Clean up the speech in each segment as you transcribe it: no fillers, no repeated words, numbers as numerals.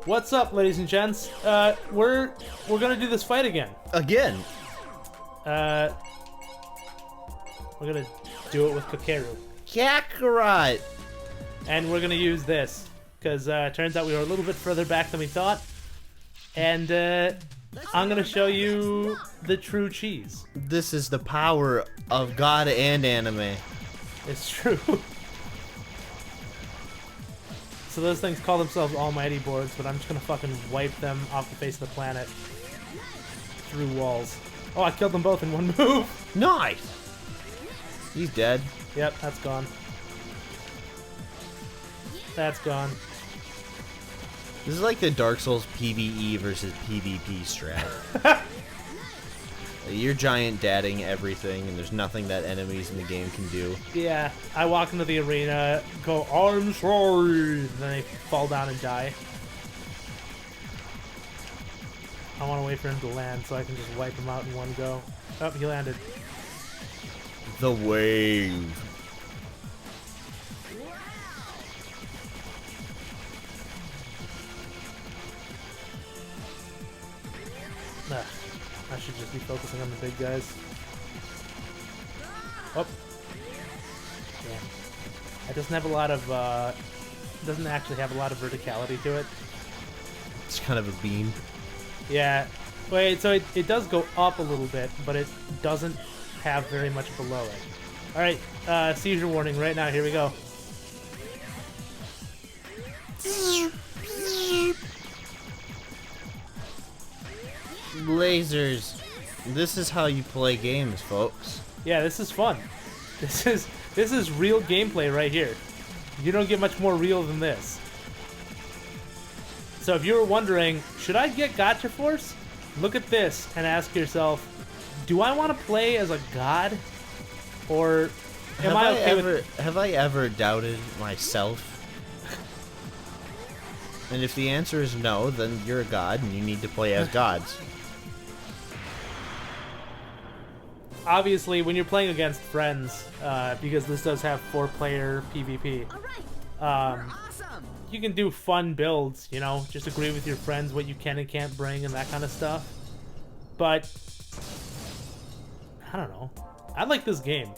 What's up, ladies and gents? We're gonna do this fight again. Again? We're gonna do it with Kakeru. Kakarot! And we're gonna use this, because turns out we were a little bit further back than we thought. And I'm gonna show you the true cheese. This is the power of God and anime. It's true. So those things call themselves almighty boards, but I'm just gonna fucking wipe them off the face of the planet through walls. Oh, I killed them both in one move. Nice! He's dead. Yep, that's gone. That's gone. This is like the Dark Souls PvE versus PvP strat. You're giant dadding everything, and there's nothing that enemies in the game can do. Yeah, I walk into the arena, go, I'm sorry, and then they fall down and die. I want to wait for him to land so I can just wipe him out in one go. Oh, he landed. The wave. Ugh, I should just be focusing on the big guys. Oh. Yeah. It doesn't have a lot of, doesn't actually have a lot of verticality to it. It's kind of a beam. Yeah. Wait, so it does go up a little bit, but it doesn't have very much below it. Alright, seizure warning right now, here we go. Lasers. This is how you play games, folks. Yeah, this is fun. This is real gameplay right here. You don't get much more real than this. So if you were wondering, should I get Gotcha Force? Look at this and ask yourself, do I want to play as a god? Or am I okay with... Have I ever doubted myself? And if the answer is no, then you're a god and you need to play as gods. Obviously, when you're playing against friends, because this does have 4-player PvP, you can do fun builds, you know, just agree with your friends what you can and can't bring and that kind of stuff. But, I don't know. I like this game.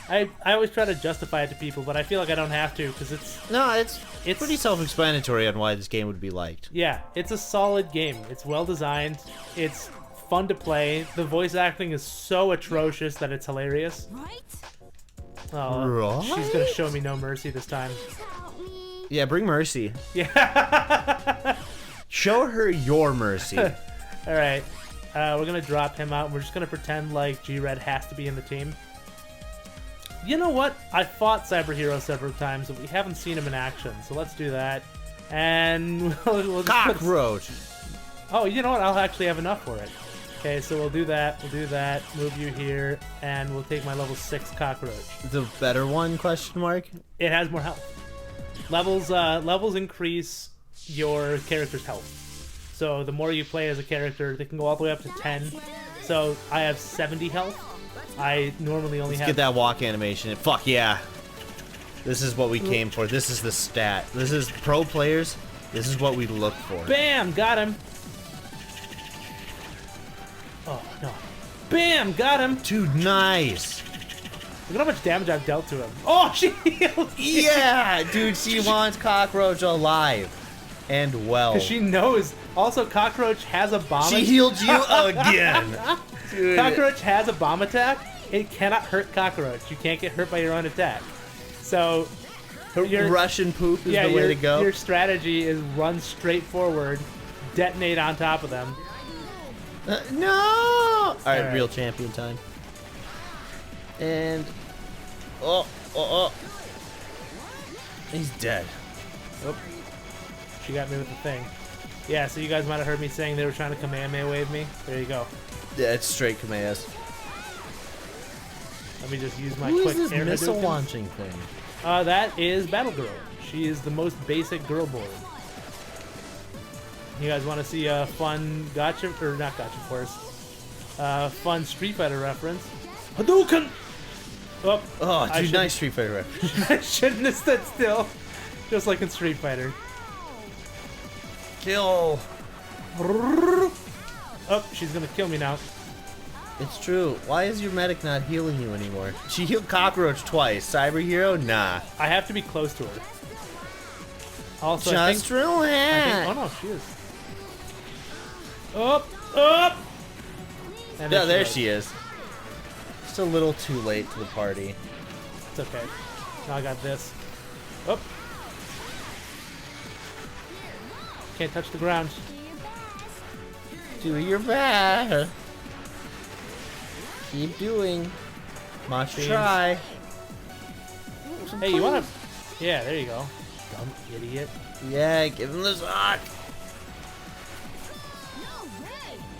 I always try to justify it to people, but I feel like I don't have to, because it's pretty self-explanatory on why this game would be liked. Yeah, it's a solid game. It's well designed. It's fun to play. The voice acting is so atrocious that it's hilarious. Right? Oh, Right? she's gonna show me no mercy this time. Yeah, bring mercy. Yeah. Show her your mercy. All right, we're gonna drop him out. And we're just gonna pretend like G-Red has to be in the team. You know what? I fought Cyber Hero several times, but we haven't seen him in action. So let's do that. And we'll just Cockroach. Oh, you know what? I'll actually have enough for it. Okay, so we'll do that. We'll do that. Move you here, and we'll take my level 6 cockroach. The better one? Question mark. It has more health. Levels increase your character's health. So the more you play as a character, they can go all the way up to 10. So I have 70 health. I normally only Let's have... get that walk animation. Fuck yeah. This is what we came for. This is the stat. This is pro players. This is what we look for. Bam! Got him! Oh, no. Bam! Got him! Dude, nice. Look at how much damage I've dealt to him. Oh, she healed! Yeah, dude, she wants Cockroach alive. And well. Because she knows. Also, Cockroach has a bomb. She healed you again. Dude. Cockroach has a bomb attack. It cannot hurt Cockroach. You can't get hurt by your own attack. So, Russian poop is the way to go. Your strategy is run straight forward, detonate on top of them. No! Alright, real champion time. And... Oh. He's dead. Oh. She got me with the thing. Yeah, so you guys might have heard me saying they were trying to Kamehameha wave me. There you go. Yeah, it's straight commands. Let me just use my Who quick is this air missile Hadouken. launching thing? That is Battle Girl. She is the most basic girl board. You guys want to see a fun gotcha, or not gotcha force, fun Street Fighter reference? Hadouken! Oh, dude, nice Street Fighter reference. I shouldn't have stood still. Just like in Street Fighter. Kill. Oh, she's gonna kill me now. It's true. Why is your medic not healing you anymore? She healed Cockroach twice. Cyber Hero? Nah. I have to be close to her. Also, Just I think, relax. oh no, she is. Up, up. And Yeah, there goes. she is. Just a little too late to the party. It's okay. Now I got this. Up. Can't touch the ground. Do your best. Keep doing. Must Beams. try. Hey, you wanna? Yeah, there you go. Dumb idiot. Yeah, give him the sock.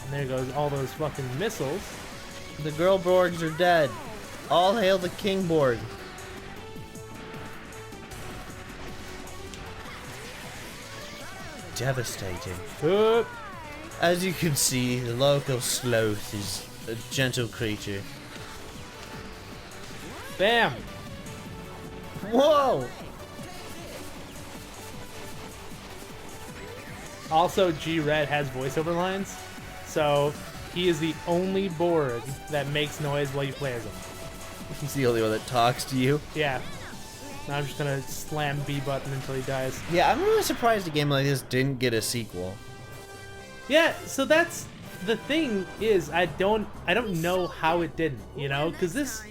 And there goes all those fucking missiles. The girl Borgs are dead. All hail the King Borg. Devastating. Up. As you can see, the local sloth is a gentle creature. Bam. Whoa! Also, G-Red has voiceover lines, so he is the only Borg that makes noise while you play as him. He's the only one that talks to you. Yeah. Now I'm just gonna slam B button until he dies. Yeah, I'm really surprised a game like this didn't get a sequel. Yeah, so that's the thing is I don't know how it didn't, you know, because this,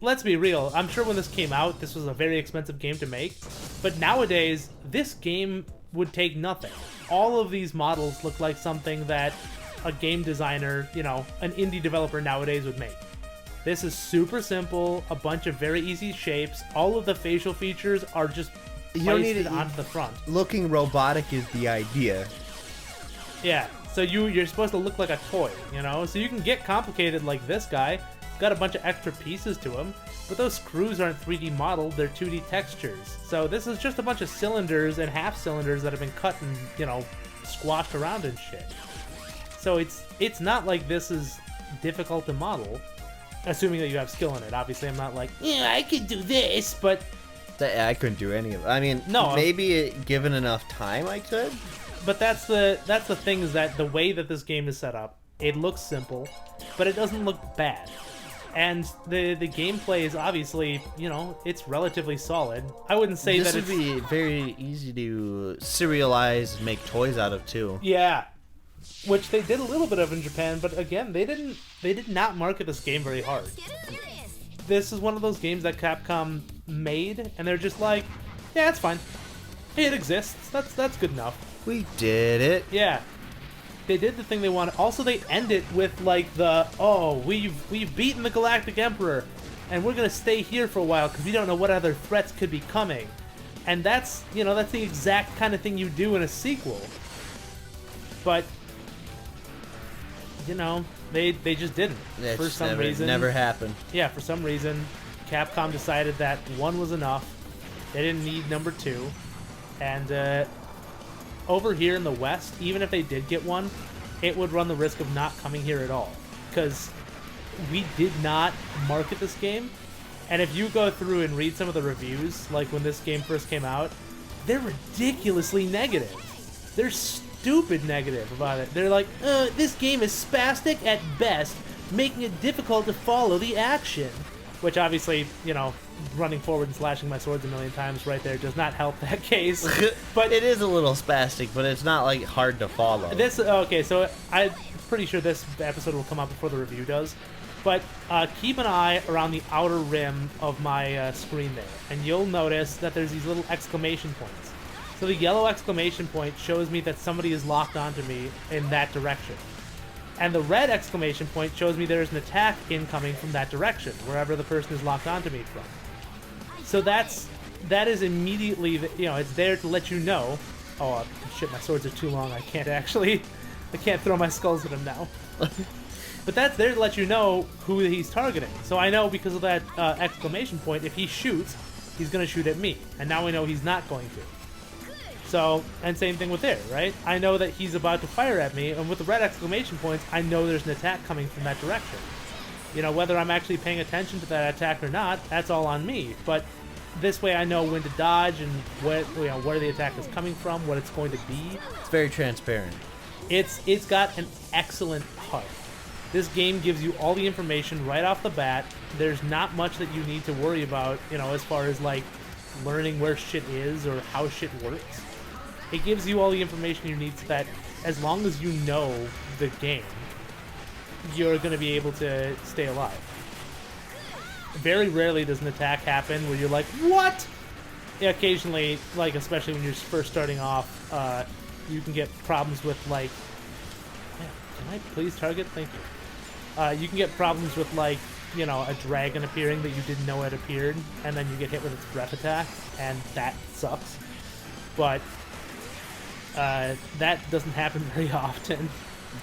let's be real, I'm sure when this came out this was a very expensive game to make, but nowadays this game would take nothing. All of these models look like something that a game designer, you know, an indie developer nowadays would make. This is super simple, a bunch of very easy shapes, all of the facial features are just You don't need pasted it- onto the front. Looking robotic is the idea. Yeah, so you're supposed to look like a toy, you know? So you can get complicated like this guy. Got a bunch of extra pieces to him, but those screws aren't 3D modeled, they're 2D textures. So this is just a bunch of cylinders and half cylinders that have been cut and, you know, squashed around and shit. So it's not like this is difficult to model, assuming that you have skill in it. Obviously, I'm not like, yeah, I could do this, but I couldn't do any of it. I mean, No. maybe given enough time I could. But that's the thing, is that the way that this game is set up, it looks simple, but it doesn't look bad. And the gameplay is obviously, you know, it's relatively solid. I wouldn't say This that would it's be very easy to serialize and make toys out of too. yeah, which they did a little bit of in Japan, but again, they did not market this game very hard. This is one of those games that Capcom made, and they're just like, yeah, it's fine. It exists. That's good enough. We did it. Yeah. They did the thing they wanted. Also, they end it with like the, oh, we've beaten the Galactic Emperor, and we're gonna stay here for a while because we don't know what other threats could be coming. And that's, you know, that's the exact kind of thing you do in a sequel. But, you know, they just didn't. It's For some never, reason. never happened. Yeah, for some reason, Capcom decided that 1 was enough. They didn't need number 2. And over here in the West, even if they did get 1, it would run the risk of not coming here at all. Because we did not market this game. And if you go through and read some of the reviews, like when this game first came out, they're ridiculously negative. They're stupid negative about it. They're like, this game is spastic at best, making it difficult to follow the action. Which obviously, you know, running forward and slashing my swords a million times right there does not help that case. But it is a little spastic, but it's not like hard to follow. This, okay, so I'm pretty sure this episode will come out before the review does. But keep an eye around the outer rim of my screen there, and you'll notice that there's these little exclamation points. So the yellow exclamation point shows me that somebody is locked onto me in that direction. And the red exclamation point shows me there's an attack incoming from that direction, wherever the person is locked onto me from. So that is immediately, you know, it's there to let you know. Oh, shit, my swords are too long. I can't throw my skulls at him now. But that's there to let you know who he's targeting. So I know because of that exclamation point, if he shoots, he's going to shoot at me. And now I know he's not going to. So, and same thing with there, right? I know that he's about to fire at me, and with the red exclamation points, I know there's an attack coming from that direction. You know, whether I'm actually paying attention to that attack or not, that's all on me. But this way I know when to dodge and where the attack is coming from, what it's going to be. It's very transparent. It's got an excellent heart. This game gives you all the information right off the bat. There's not much that you need to worry about, as far as like learning where shit is or how shit works. It gives you all the information you need so that as long as you know the game, you're going to be able to stay alive. Very rarely does an attack happen where you're like, what? Yeah, occasionally, like especially when you're first starting off, you can get problems with like, can I please target? Thank you. You can get problems with like, a dragon appearing that you didn't know had appeared, and then you get hit with its breath attack, and that sucks. But that doesn't happen very often.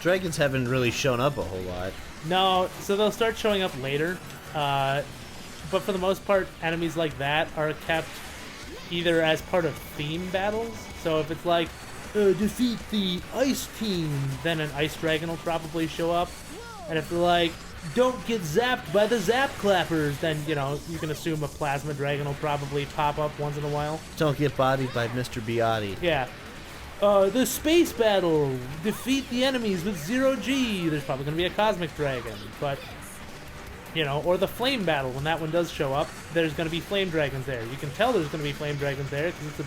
Dragons haven't really shown up a whole lot. No, so they'll start showing up later. But for the most part, enemies like that are kept either as part of theme battles. So if it's like, defeat the ice team, then an ice dragon will probably show up. And if they're like, don't get zapped by the zap clappers, then, you can assume a plasma dragon will probably pop up once in a while. Don't get bodied by Mr. Biotti. Yeah. The space battle, defeat the enemies with 0G. There's probably going to be a cosmic dragon, but... or the flame battle, when that one does show up, there's going to be flame dragons there. You can tell there's going to be flame dragons there because it's a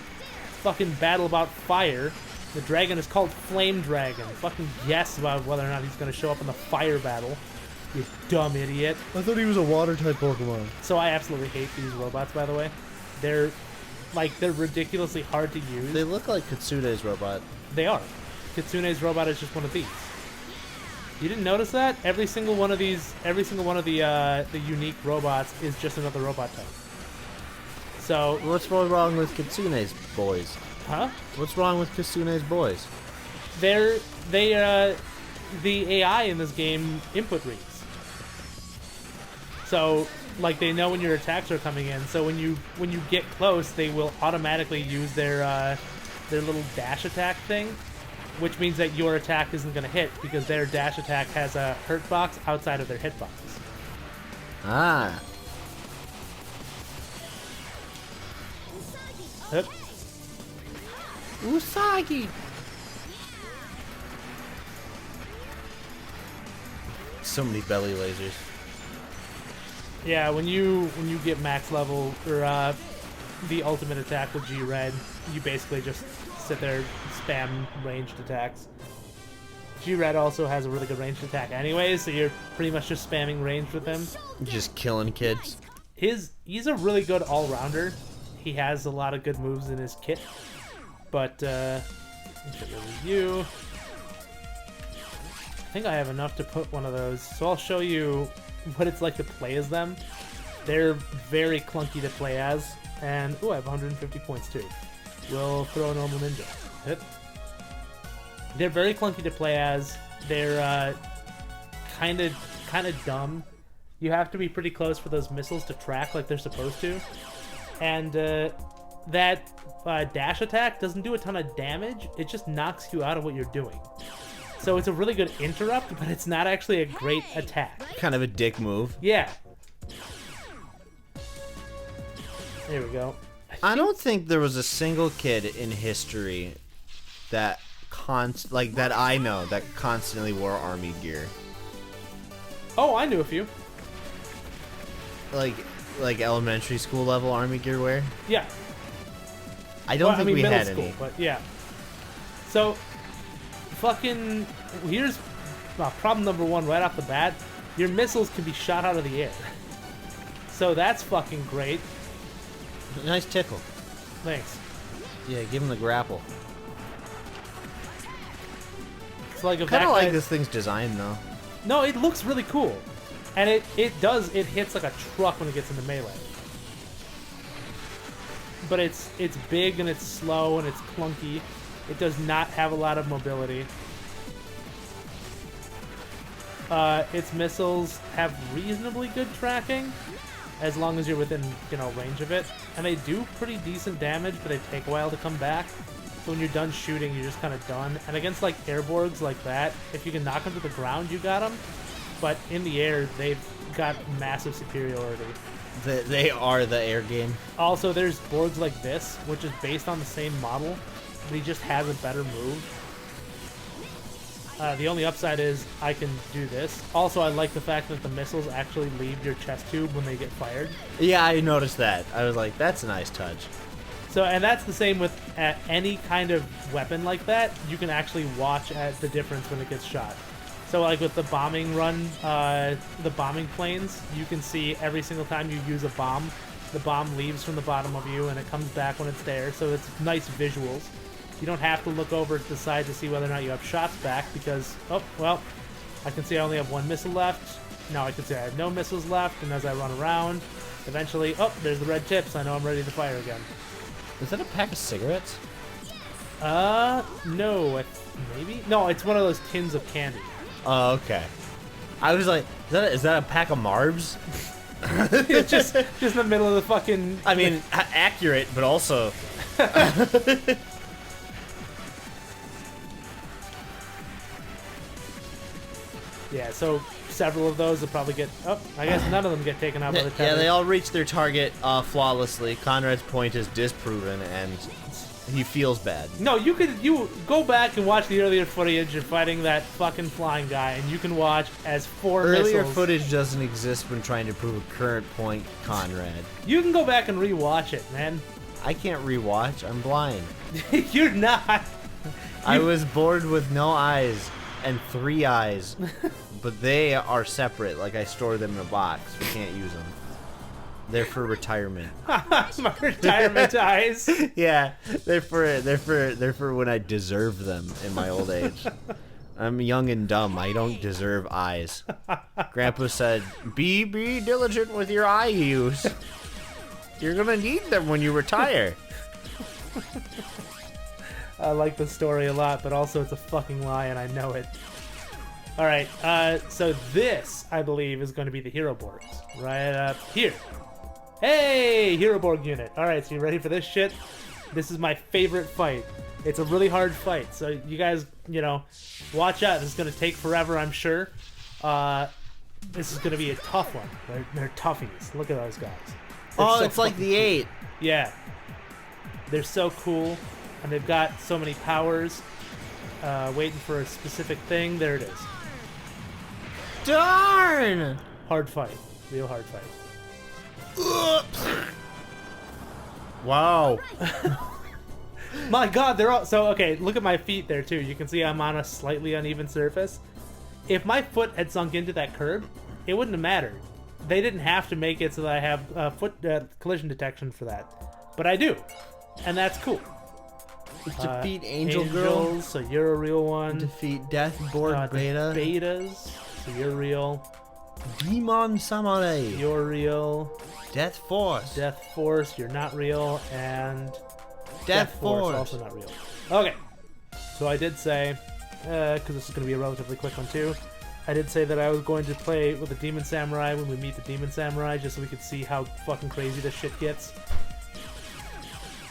fucking battle about fire. The dragon is called Flame Dragon. Fucking guess about whether or not he's going to show up in the fire battle. You dumb idiot. I thought he was a water-type Pokemon. So I absolutely hate these robots, by the way. They're ridiculously hard to use. They look like Kitsune's robot. They are. Kitsune's robot is just one of these. You didn't notice that? Every single one of the unique robots is just another robot type. So what's wrong with Kitsune's boys? Huh? What's wrong with Kitsune's boys? The AI in this game input reads. So like they know when your attacks are coming in. So when you get close, they will automatically use their little dash attack thing, which means that your attack isn't going to hit because their dash attack has a hurt box outside of their hitbox. Ah. Yep. Usagi. So many belly lasers. Yeah, when you get max level or the ultimate attack with G-Red, you basically just sit there and spam ranged attacks. G-Red also has a really good ranged attack anyway, so you're pretty much just spamming ranged with him. Just killing kids. He's a really good all-rounder. He has a lot of good moves in his kit. But, let me show you. I think I have enough to put one of those, so I'll show you what it's like to play as them. They're very clunky to play as, and, ooh, I have 150 points too. We'll throw a normal ninja. Hit. They're very clunky to play as. They're kind of dumb. You have to be pretty close for those missiles to track like they're supposed to. And that dash attack doesn't do a ton of damage. It just knocks you out of what you're doing. So it's a really good interrupt, but it's not actually a great attack. Kind of a dick move. Yeah. There we go. I don't think there was a single kid in history that that I know that constantly wore army gear. Oh, I knew a few. Like elementary school level army gear wear? Yeah. I don't think we middle had school, any. But yeah. So, fucking, here's problem number one right off the bat. Your missiles can be shot out of the air. So that's fucking great. Nice tickle. Thanks. Yeah, give him the grapple. It's like a Kind of like this thing's design though. No, it looks really cool. And it hits like a truck when it gets into melee. But it's big and it's slow and it's clunky. It does not have a lot of mobility. Its missiles have reasonably good tracking, as long as you're within, range of it. And they do pretty decent damage, but they take a while to come back. So when you're done shooting, you're just kind of done. And against like Airborgs like that, if you can knock them to the ground, you got them. But in the air, they've got massive superiority. They are the air game. Also, there's boards like this, which is based on the same model, but he just has a better move. The only upside is I can do this. Also, I like the fact that the missiles actually leave your chest tube when they get fired. Yeah, I noticed that. I was like, that's a nice touch. So, and that's the same with any kind of weapon like that. You can actually watch at the difference when it gets shot. So, like with the bombing run, the bombing planes, you can see every single time you use a bomb, the bomb leaves from the bottom of you and it comes back when it's there. So it's nice visuals. You don't have to look over to the side to see whether or not you have shots back because, oh, well, I can see I only have one missile left. Now I can see I have no missiles left, and as I run around, eventually, oh, there's the red tips. I know I'm ready to fire again. Is that a pack of cigarettes? No, maybe? No, it's one of those tins of candy. Oh, okay. I was like, is that a pack of Marbs? It's just in the middle of the fucking... I mean, accurate, but also... Yeah, so several of those will probably get... Oh, I guess none of them get taken out by the tether. Yeah, they all reach their target flawlessly. Conrad's point is disproven, and he feels bad. No, you go back and watch the earlier footage of fighting that fucking flying guy, and you can watch as four Earlier missiles. footage doesn't exist when trying to prove a current point, Conrad. You can go back and rewatch it, man. I can't rewatch. I'm blind. You're not. I was bored with no eyes and 3 eyes, but they are separate. Like I store them in a box. We can't use them. They're for retirement. My retirement eyes. Yeah, they're for when I deserve them in my old age. I'm young and dumb. I don't deserve eyes. Grandpa said, "Be diligent with your eye use. You're gonna need them when you retire." I like the story a lot, but also it's a fucking lie, and I know it. All right, so this, I believe, is going to be the Hero Borgs. Right up here. Hey, Hero Borg unit. All right, so you ready for this shit? This is my favorite fight. It's a really hard fight, so you guys, watch out. This is going to take forever, I'm sure. This is going to be a tough one. They're toughies. Look at those guys. Oh, it's like the 8. Yeah. They're so cool, and they've got so many powers. Waiting for a specific thing. There it is. Darn! Hard fight. Real hard fight. Wow. My god, they're all... So, okay, look at my feet there, too. You can see I'm on a slightly uneven surface. If my foot had sunk into that curb, it wouldn't have mattered. They didn't have to make it so that I have foot collision detection for that. But I do. And that's cool. Defeat Angel Girl. So you're a real one. Defeat Death Borg Beta. Betas. So you're real. Demon Samurai. You're real. Death Force. Death Force, you're not real. And Death Force. Also not real. Okay. So I did say, because this is going to be a relatively quick one too, I did say that I was going to play with the Demon Samurai when we meet the Demon Samurai, just so we could see how fucking crazy this shit gets.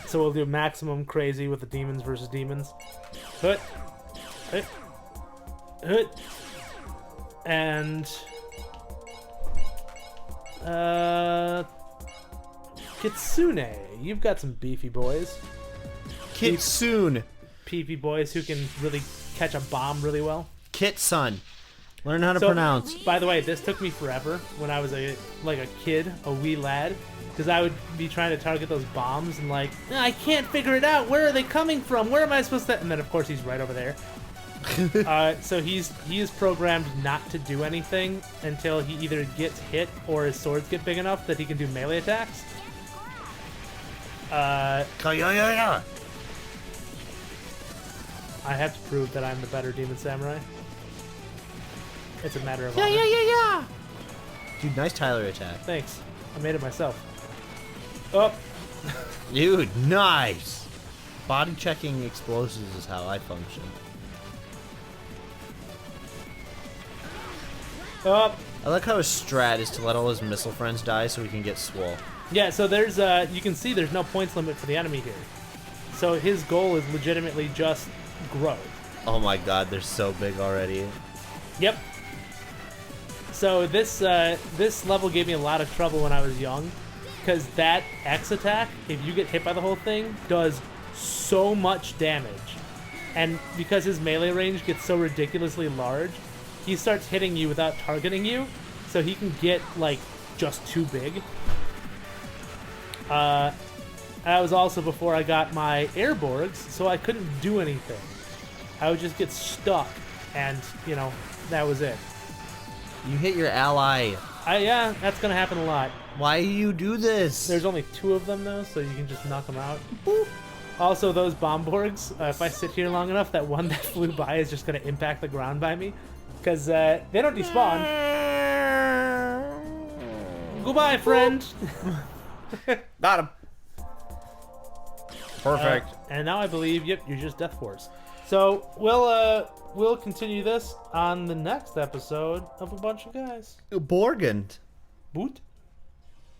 So we'll do maximum crazy with the demons versus demons. Hut. Hut. Hut. And... Kitsune. You've got some beefy boys. Kitsune. Beefy boys who can really catch a bomb really well. Kitsun. Learn how to pronounce. By the way, this took me forever when I was a kid, a wee lad. Because I would be trying to target those bombs and I can't figure it out. Where are they coming from? Where am I supposed to... And then, of course, he's right over there. So he is programmed not to do anything until he either gets hit or his swords get big enough that he can do melee attacks. I have to prove that I'm the better Demon Samurai. It's a matter of honor. Dude, nice Tyler attack. Thanks. I made it myself. Oh. Dude, nice. Body checking explosives is how I function. Oh. I like how his strat is to let all his missile friends die so he can get swole. Yeah, so there's you can see there's no points limit for the enemy here. So his goal is legitimately just grow. Oh my god, they're so big already. Yep. So this level gave me a lot of trouble when I was young, because that X attack, if you get hit by the whole thing, does so much damage. And because his melee range gets so ridiculously large, he starts hitting you without targeting you, so he can get, like, just too big. That was also before I got my Airborgs, so I couldn't do anything. I would just get stuck, and, you know, that was it. You hit your ally. Yeah, that's gonna happen a lot. Why do you do this? There's only 2 of them, though, so you can just knock them out. Boop. Also, those Bomborgs, if I sit here long enough, that one that flew by is just gonna impact the ground by me. Because they don't despawn. Goodbye, friend. Got him. Perfect. And now I believe, yep, you're just Death Force. So we'll continue this on the next episode of A Bunch of Guys. Borgund. Boot.